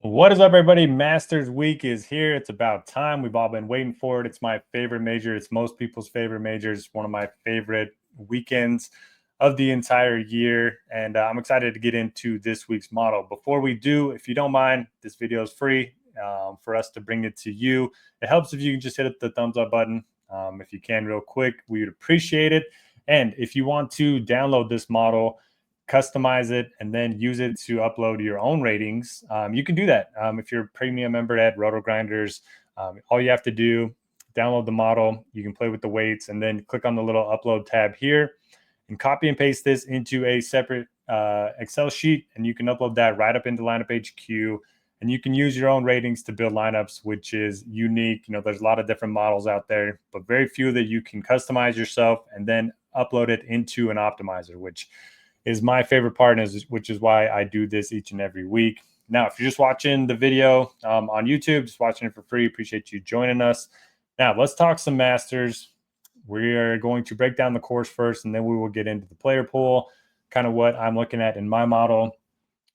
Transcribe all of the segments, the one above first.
What is up, everybody? Masters Week is here. It's about time. We've all been waiting for it. It's my favorite major. It's most people's favorite major. It's one of my favorite weekends of the entire year. And I'm excited to get into this week's model. Before we do, if you don't mind, this video is free for us to bring it to you. It helps if you can just hit the thumbs up button. If you can real quick, we would appreciate it. And if you want to download this model, customize it, and then use it to upload your own ratings, you can do that. If you're a premium member at RotoGrinders, all you have to do, download the model, you can play with the weights, and then click on the little upload tab here and copy and paste this into a separate Excel sheet, and you can upload that right up into Lineup HQ, and you can use your own ratings to build lineups, which is unique. There's a lot of different models out there, but very few that you can customize yourself and then upload it into an optimizer, which is my favorite part, which is why I do this each and every week. Now, if you're just watching the video on YouTube, just watching it for free, appreciate you joining us. Now, let's talk some Masters. We are going to break down the course first, and then we will get into the player pool, kind of what I'm looking at in my model.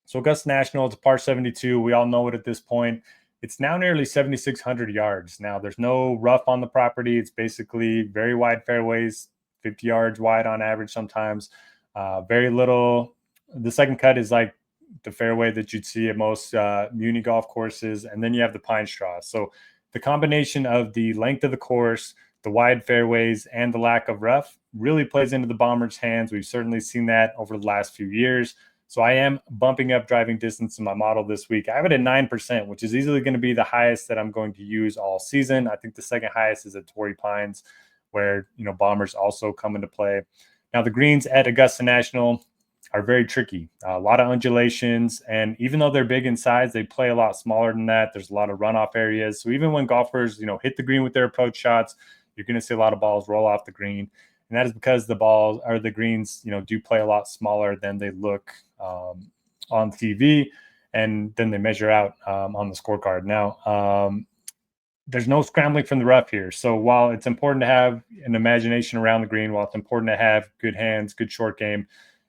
So Augusta National, it's a par 72. We all know it at this point. It's now nearly 7,600 yards. Now, there's no rough on the property. It's basically very wide fairways, 50 yards wide on average sometimes. Very little. The second cut is like the fairway that you'd see at most muni golf courses, and then you have the pine straw. So the combination of the length of the course, the wide fairways, and the lack of rough really plays into the Bombers' hands. We've certainly seen that over the last few years. So I am bumping up driving distance in my model this week. I have it at 9%, which is easily going to be the highest that I'm going to use all season. I think the second highest is at Torrey Pines, where Bombers also come into play. Now, the greens at Augusta National are very tricky. A lot of undulations, and even though they're big in size, they play a lot smaller than that. There's a lot of runoff areas. So even when golfers, hit the green with their approach shots, you're going to see a lot of balls roll off the green. And that is because the greens, do play a lot smaller than they look on TV, and then they measure out on the scorecard. Now, there's no scrambling from the rough here. So while it's important to have an imagination around the green, while it's important to have good hands, good short game,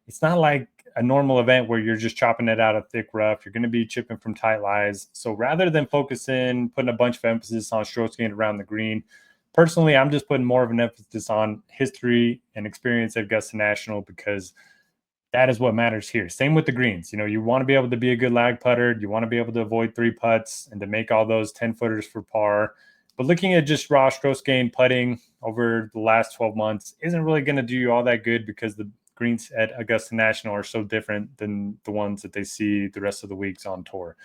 it's not like a normal event where you're just chopping it out of thick rough. You're going to be chipping from tight lies. So rather than focusing, putting a bunch of emphasis on strokes gained around the green, personally, I'm just putting more of an emphasis on history and experience at Augusta National, because that is what matters here. Same with the greens. You want to be able to be a good lag putter. You want to be able to avoid 3 putts and to make all those 10-footers for par. But looking at just raw strokes gained putting over the last 12 months isn't really going to do you all that good, because the greens at Augusta National are so different than the ones that they see the rest of the weeks on tour.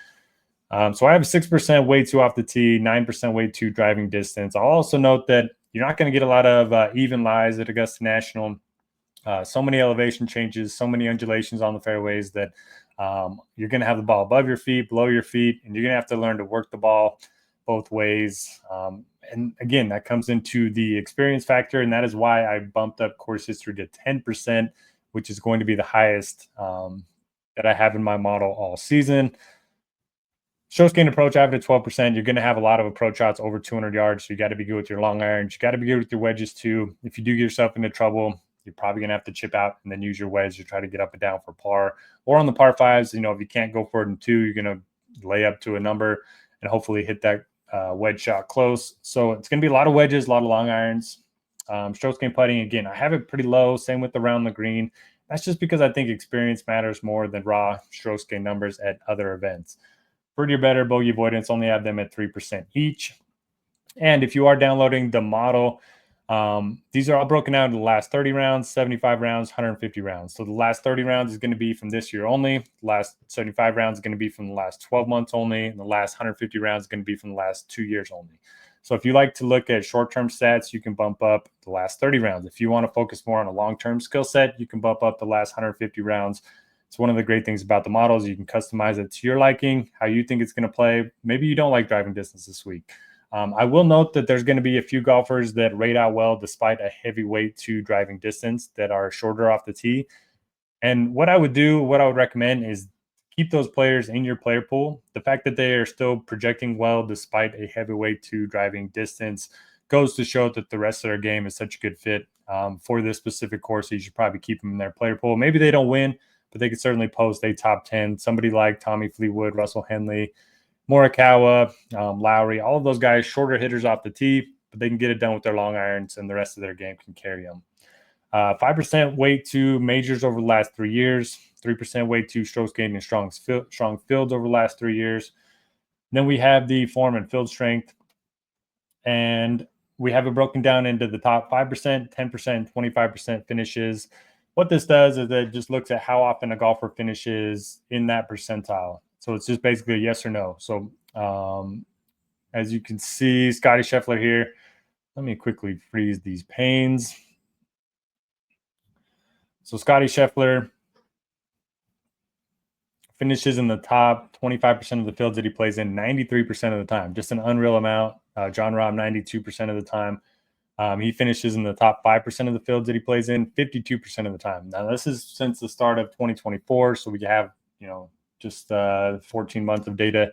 So I have 6% way too off the tee, 9% way too driving distance. I'll also note that you're not going to get a lot of even lies at Augusta National. So many elevation changes, so many undulations on the fairways that you're going to have the ball above your feet, below your feet, and you're going to have to learn to work the ball both ways. And again, that comes into the experience factor, and that is why I bumped up course history to 10%, which is going to be the highest that I have in my model all season. Strokes gained approach, I have it at 12%. You're going to have a lot of approach shots over 200 yards, so you got to be good with your long irons. You got to be good with your wedges too. If you do get yourself into trouble, you're probably going to have to chip out and then use your wedge to try to get up and down for par. Or on the par fives, if you can't go for it in 2, you're going to lay up to a number and hopefully hit that wedge shot close. So it's going to be a lot of wedges, a lot of long irons. Strokes gained putting, again, I have it pretty low. Same with around the green. That's just because I think experience matters more than raw strokes gained numbers at other events. Birdie or better, bogey avoidance, only have them at 3% each. And if you are downloading the model, these are all broken out into the last 30 rounds, 75 rounds, 150 rounds. So the last 30 rounds is going to be from this year only. The last 75 rounds is going to be from the last 12 months only. And the last 150 rounds is going to be from the last 2 years only. So if you like to look at short-term stats, you can bump up the last 30 rounds. If you want to focus more on a long-term skill set, you can bump up the last 150 rounds. It's one of the great things about the models. You can customize it to your liking, how you think it's going to play. Maybe you don't like driving distance this week. I will note that there's going to be a few golfers that rate out well despite a heavy weight to driving distance that are shorter off the tee. And what I would recommend is keep those players in your player pool. The fact that they are still projecting well despite a heavy weight to driving distance goes to show that the rest of their game is such a good fit for this specific course. So you should probably keep them in their player pool. Maybe they don't win, but they could certainly post a top 10. Somebody like Tommy Fleetwood, Russell Henley, Morikawa, Lowry, all of those guys, shorter hitters off the tee, but they can get it done with their long irons, and the rest of their game can carry them. 5% weight to majors over the last 3 years, 3% weight to strokes gained in strong fields over the last 3 years. Then we have the form and field strength, and we have it broken down into the top 5%, 10%, 25% finishes. What this does is it just looks at how often a golfer finishes in that percentile. So it's just basically a yes or no. So as you can see, Scotty Scheffler here. Let me quickly freeze these panes. So Scotty Scheffler finishes in the top 25% of the fields that he plays in 93% of the time. Just an unreal amount. John Rahm, 92% of the time. He finishes in the top 5% of the fields that he plays in 52% of the time. Now, this is since the start of 2024, so we have, just 14 months of data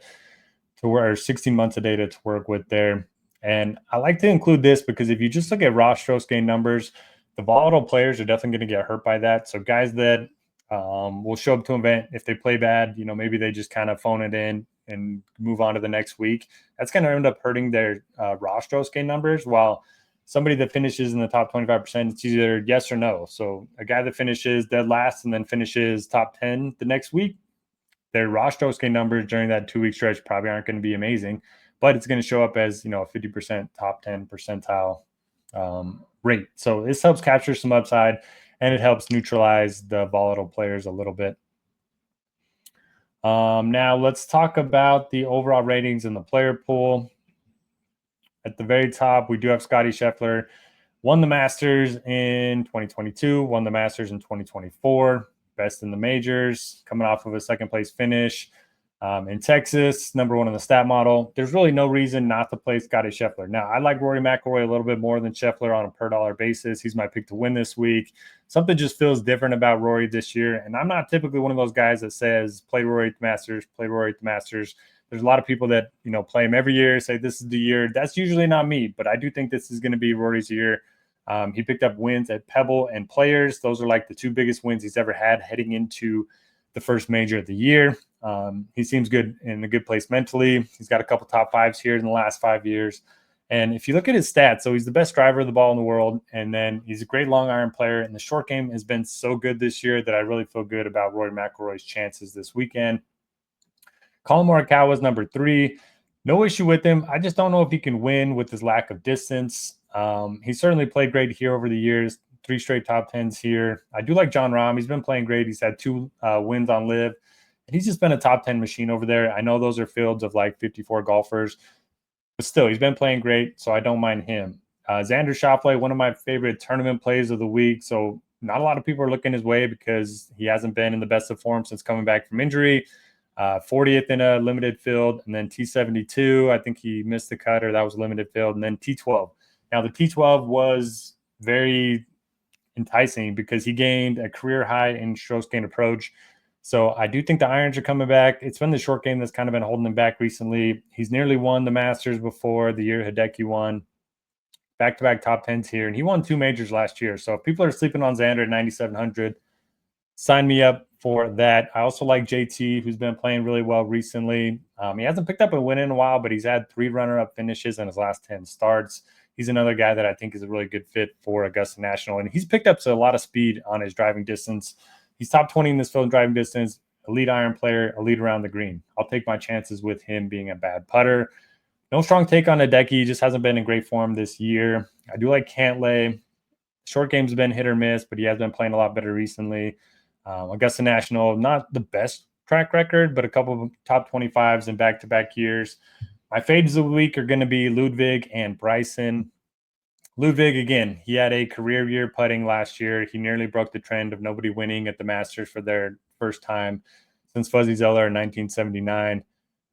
to work, or 16 months of data to work with there. And I like to include this because if you just look at raw strokes gained numbers, the volatile players are definitely going to get hurt by that. So guys that will show up to an event, if they play bad, maybe they just kind of phone it in and move on to the next week. That's going to end up hurting their raw strokes gained numbers. While somebody that finishes in the top 25%, it's either yes or no. So a guy that finishes dead last and then finishes top 10 the next week, their raw strokes gained numbers during that 2-week stretch probably aren't going to be amazing, but it's going to show up as, a 50% top 10 percentile rate. So this helps capture some upside, and it helps neutralize the volatile players a little bit. Now let's talk about the overall ratings in the player pool. At the very top, we do have Scotty Scheffler. Won the Masters in 2022, won the Masters in 2024, best in the majors, coming off of a second-place finish in Texas, number 1 on the stat model. There's really no reason not to play Scotty Scheffler. Now, I like Rory McIlroy a little bit more than Scheffler on a per-dollar basis. He's my pick to win this week. Something just feels different about Rory this year, and I'm not typically one of those guys that says, play Rory at the Masters, play Rory at the Masters. There's a lot of people that, play him every year, say this is the year. That's usually not me, but I do think this is going to be Rory's year. He picked up wins at Pebble and Players. Those are like the 2 biggest wins he's ever had heading into the first major of the year. He seems good, in a good place mentally. He's got a couple top 5s here in the last 5 years. And if you look at his stats, so he's the best driver of the ball in the world, and then he's a great long iron player. And the short game has been so good this year that I really feel good about Rory McIlroy's chances this weekend. Collin Morikawa is number 3. No issue with him. I just don't know if he can win with his lack of distance. He certainly played great here over the years. 3 straight top 10s here. I do like John Rahm. He's been playing great. He's had 2 wins on LIV. And he's just been a top 10 machine over there. I know those are fields of like 54 golfers, but still, he's been playing great, so I don't mind him. Xander Schauffele, one of my favorite tournament plays of the week. So not a lot of people are looking his way because he hasn't been in the best of form since coming back from injury. 40th in a limited field, and then T72. I think he missed the cut, or that was a limited field, and then T12. Now, the T12 was very enticing because he gained a career high in strokes gained approach. So I do think the irons are coming back. It's been the short game that's kind of been holding him back recently. He's nearly won the Masters before the year Hideki won. Back-to-back top 10s here, and he won 2 majors last year. So if people are sleeping on Xander at 9,700, sign me up for that. I also like JT, who's been playing really well recently. He hasn't picked up a win in a while, but he's had 3 runner-up finishes in his last 10 starts. He's another guy that I think is a really good fit for Augusta National, and he's picked up a lot of speed on his driving distance. He's top 20 in this field in driving distance, elite iron player, elite around the green. I'll take my chances with him being a bad putter. No strong take on Hideki. He just hasn't been in great form this year. I do like Cantlay. Short game's been hit or miss, but he has been playing a lot better recently. Augusta National, not the best track record, but a couple of top 25s in back-to-back years. My fades of the week are going to be Ludwig and Bryson. Ludwig, again, he had a career year putting last year. He nearly broke the trend of nobody winning at the Masters for their first time since Fuzzy Zoeller in 1979.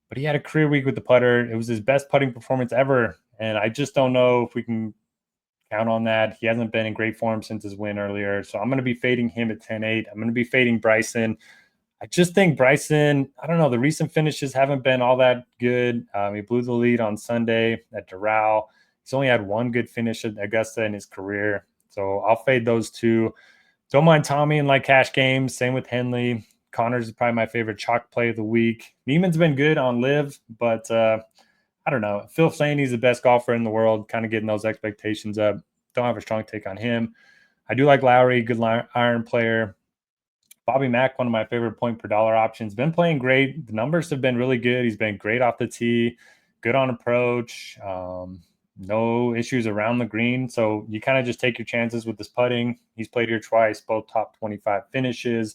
But he had a career week with the putter. It was his best putting performance ever, and I just don't know if we can count on that. He hasn't been in great form since his win earlier, so I'm going to be fading him at 10-8. I'm going to be fading Bryson. I just think Bryson, I don't know, the recent finishes haven't been all that good. He blew the lead on Sunday at Doral. He's only had 1 good finish at Augusta in his career, so I'll fade those 2. Don't mind Tommy in like cash games. Same with Henley. Connors is probably my favorite chalk play of the week. Neiman's been good on live, but I don't know. Phil saying he's the best golfer in the world, kind of getting those expectations up. Don't have a strong take on him. I do like Lowry, good iron player. Bobby Mack, one of my favorite point per dollar options, been playing great. The numbers have been really good. He's been great off the tee, good on approach, no issues around the green. So you kind of just take your chances with this putting. He's played here twice, both top 25 finishes.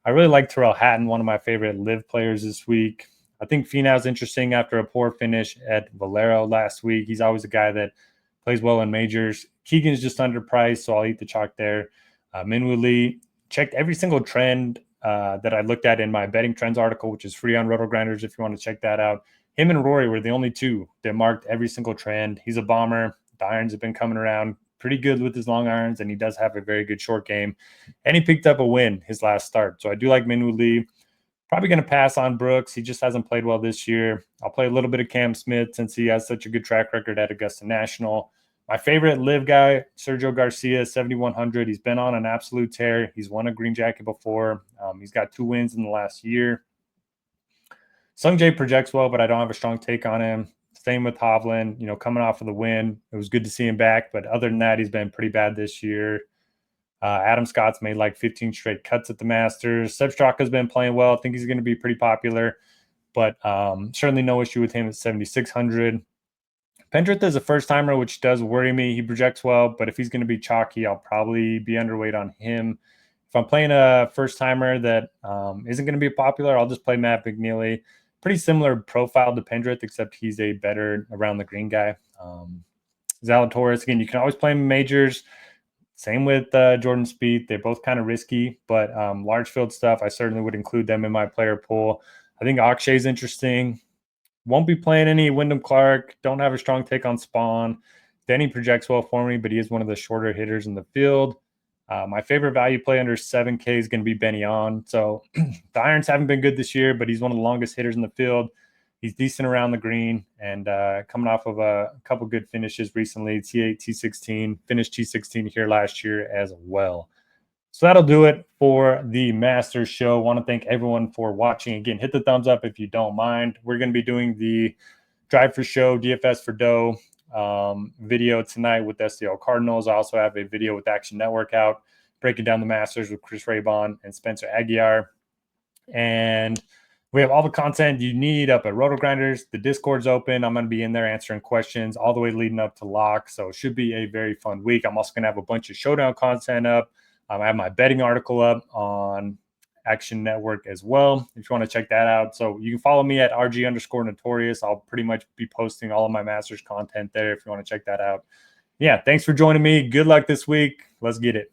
I really like Terrell Hatton, one of my favorite live players this week. I think Finau's interesting after a poor finish at Valero last week. He's always a guy that plays well in majors. Keegan's just underpriced, so I'll eat the chalk there. Minwoo Lee, checked every single trend that I looked at in my betting trends article, which is free on RotoGrinders if you want to check that out. Him and Rory were the only two that marked every single trend. He's a bomber. The irons have been coming around pretty good with his long irons, and he does have a very good short game. And he picked up a win his last start. So I do like Minwoo Lee. Probably going to pass on Brooks. He just hasn't played well this year. I'll play a little bit of Cam Smith since he has such a good track record at Augusta National. My favorite live guy, Sergio Garcia, 7,100. He's been on an absolute tear. He's won a green jacket before. He's got 2 wins in the last year. Sung Jae projects well, but I don't have a strong take on him. Same with Hovland, coming off of the win. It was good to see him back, but other than that, he's been pretty bad this year. Adam Scott's made like 15 straight cuts at the Masters. Seb Straka's been playing well. I think he's going to be pretty popular, but certainly no issue with him at 7,600. Pendrith is a first-timer, which does worry me. He projects well, but if he's going to be chalky, I'll probably be underweight on him. If I'm playing a first-timer that isn't going to be popular, I'll just play Matt McNeely. Pretty similar profile to Pendrith, except he's a better around-the-green guy. Zalatoris, again, you can always play him in majors. Same with Jordan Spieth. They're both kind of risky, but large field stuff, I certainly would include them in my player pool. I think Akshay's interesting. Won't be playing any Wyndham Clark. Don't have a strong take on Spawn. Denny projects well for me, but he is one of the shorter hitters in the field. My favorite value play under 7K is going to be Benny On. So the irons haven't been good this year, but he's one of the longest hitters in the field. He's decent around the green and coming off of a couple good finishes recently. T8, T16, finished T16 here last year as well. So that'll do it for the Masters show. Want to thank everyone for watching. Again, hit the thumbs up if you don't mind. We're going to be doing the Drive for Show, DFS for Dough video tonight with SDL Cardinals. I also have a video with Action Network out, breaking down the Masters with Chris Raybon and Spencer Aguiar. And we have all the content you need up at RotoGrinders. The Discord's open. I'm going to be in there answering questions all the way leading up to lock. So it should be a very fun week. I'm also going to have a bunch of showdown content up. I have my betting article up on Action Network as well, if you want to check that out. So you can follow me at RG_Notorious. I'll pretty much be posting all of my Masters content there if you want to check that out. Yeah, thanks for joining me. Good luck this week. Let's get it.